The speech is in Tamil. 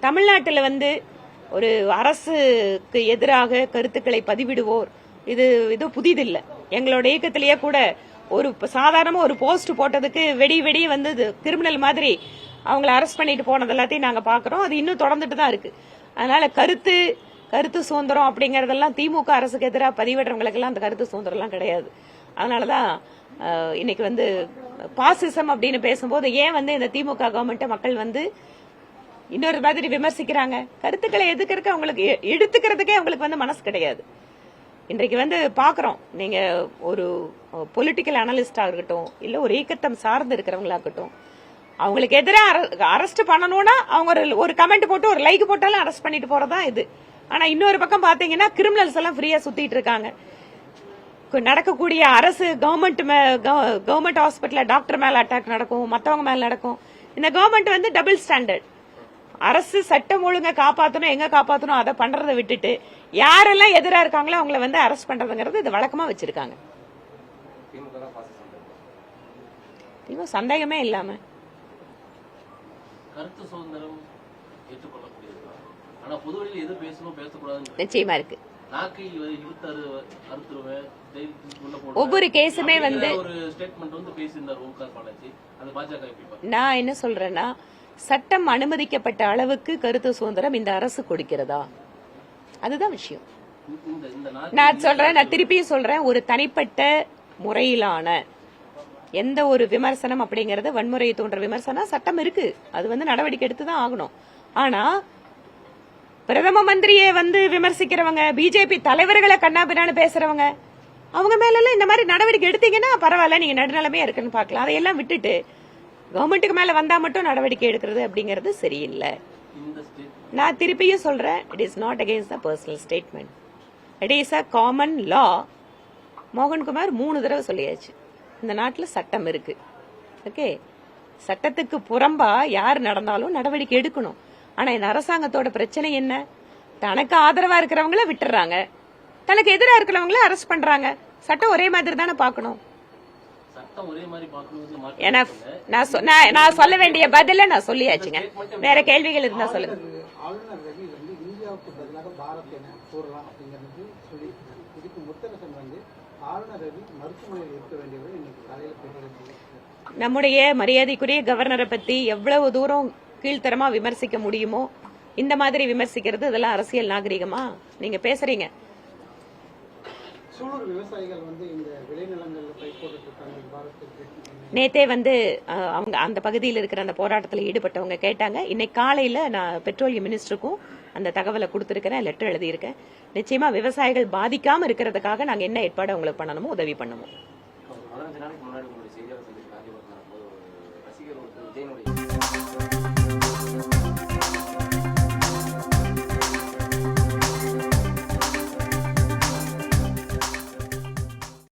தமிழ்நாட்டில் வந்து ஒரு அரசுக்கு எதிராக கருத்துக்களை பதிவிடுவோர் இது புதிதில்லை. எங்களோட இயக்கத்திலேயே கூட ஒரு சாதாரண ஒரு போஸ்ட் போட்டதுக்கு வெடி வந்து கிரிமினல் மாதிரி அவங்கள அரெஸ்ட் பண்ணிட்டு போனது எல்லாத்தையும் நாங்க பாக்குறோம். அது இன்னும் தொடர்ந்துட்டு தான் இருக்கு. அதனால கருத்து சுதந்திரம் அப்படிங்கறதெல்லாம் திமுக அரசுக்கு எதிராக பதிவிடுறவங்களுக்கெல்லாம் அந்த கருத்து சுதந்திரம் எல்லாம் கிடையாது. அதனாலதான் இன்னைக்கு வந்து பாசிசம் அப்படின்னு பேசும்போது ஏன் வந்து இந்த திமுக கவர்மெண்ட் மக்கள் வந்து இன்னொரு மாதிரி விமர்சிக்கிறாங்க. கருத்துக்களை எதுக்கிறதுக்கு அவங்களுக்கு எடுத்துக்கிறதுக்கே அவங்களுக்கு வந்து மனசு கிடையாது. இன்றைக்கு வந்து பாக்குறோம், நீங்க ஒரு பொலிட்டிக்கல் அனலிஸ்டா இருக்கட்டும், இல்ல ஒரு இயக்கத்தம் சார்ந்து இருக்கிறவங்களா இருக்கட்டும், அவங்களுக்கு எதிராக அரெஸ்ட் பண்ணணும்னா அவங்க ஒரு கமெண்ட் போட்டு ஒரு லைக் போட்டாலும் அரெஸ்ட் பண்ணிட்டு போறதா இது. ஆனா இன்னொரு பக்கம் பாத்தீங்கன்னா கிரிமினல்ஸ் எல்லாம் ஃப்ரீயா சுத்திட்டு இருக்காங்க. நடக்கக்கூடிய அரசு கவர்மெண்ட் ஹாஸ்பிட்டல் டாக்டர் மேல அட்டாக் நடக்கும், மத்தவங்க மேல நடக்கும். இந்த கவர்மெண்ட் வந்து டபுள் ஸ்டாண்டர்ட். அரசு சட்டம் ஒழுங்க காப்பாற்றணும், எங்க காப்பாற்றணும் அதை பண்றதை விட்டுட்டு யாரெல்லாம் எதிரா இருக்காங்களோ அவங்கள வந்து அரெஸ்ட் பண்றதுங்கிறது இது வழக்கமா வச்சிருக்காங்க. சந்தேகமே இல்லாம கருத்து சுதந்திரம் ஏற்றுக்கொள்ளக்கூடியது. ஆனா பொதுவெளியில் எது பேசணும் பேசக்கூடாது நிச்சயமா இருக்கு. ஒவ்வொரு கேஸுமே வந்து நான் என்ன சொல்றேன்னா, சட்டம் அனுமதிக்கப்பட்ட அளவுக்கு கருத்து சுதந்திரம் இந்த அரசு கொடுக்கிறதா, அதுதான் விஷயம். நான் திருப்பியும் சொல்றேன், ஒரு தனிப்பட்ட முறையிலான எந்த ஒரு விமர்சனம் அப்படிங்கறது வன்முறையை தோன்ற விமர்சனம் சட்டம் இருக்கு, அது வந்து நடவடிக்கை எடுத்துதான் ஆகணும். ஆனா பிரதம மந்திரியை வந்து விமர்சிக்கிறவங்க, பிஜேபி தலைவர்களை கண்ணாபின்னான்னு பேசுறவங்க, அவங்க மேல எல்லாம் இந்த மாதிரி நடவடிக்கை எடுத்தீங்கன்னா பரவாயில்ல, நீங்க நடுநிலைமையா இருக்குன்னு பாக்கலாம். அதையெல்லாம் விட்டுட்டு கவர்மெண்ட்டுக்கு மேல வந்தா மட்டும் நடவடிக்கை எடுக்கிறது அப்படிங்கறது சரியில்லை. நான் திருப்பியும் சொல்றேன், it is not against the personal statement, it is a common லா. மோகன்குமார் 3 தடவை சொல்லியாச்சு, இந்த நாட்டுல சட்டம் இருக்கு. ஓகே, சட்டத்துக்கு புறம்பா யார் நடந்தாலும் நடவடிக்கை எடுக்கணும். ஆனா இந்த அரசாங்கத்தோட பிரச்சனை என்ன, தனக்கு ஆதரவா இருக்கிறவங்கள விட்டுறாங்க, தனக்கு எதிராக இருக்கிறவங்கள அரெஸ்ட் பண்றாங்க. சட்டம் ஒரே மாதிரி தானே பாக்கணும். நான் சொல்ல வேண்டிய பதில நான் சொல்லியாச்சுங்க. வேற கேள்விகள் இருந்தா சொல்லுங்க. நம்முடைய மரியாதைக்குரிய கவர்னரை பத்தி எவ்வளவு தூரம் கீழ்த்தரமா விமர்சிக்க முடியுமோ இந்த மாதிரி விமர்சிக்கிறது, இதெல்லாம் அரசியல் நாகரிகமா? நீங்க பேசுறீங்க. நேத்தே வந்து அவங்க அந்த பகுதியில் இருக்கிற அந்த போராட்டத்தில் ஈடுபட்டவங்க கேட்டாங்க. இன்னைக்கு காலையில நான் பெட்ரோலியம் மினிஸ்டருக்கும் அந்த தகவலை கொடுத்திருக்கிறேன், லெட்டர் எழுதியிருக்கேன். நிச்சயமா விவசாயிகள் பாதிக்காம இருக்கிறதுக்காக நாங்க என்ன ஏற்பாடு அவங்களுக்கு பண்ணணுமோ உதவி பண்ணுவோம்.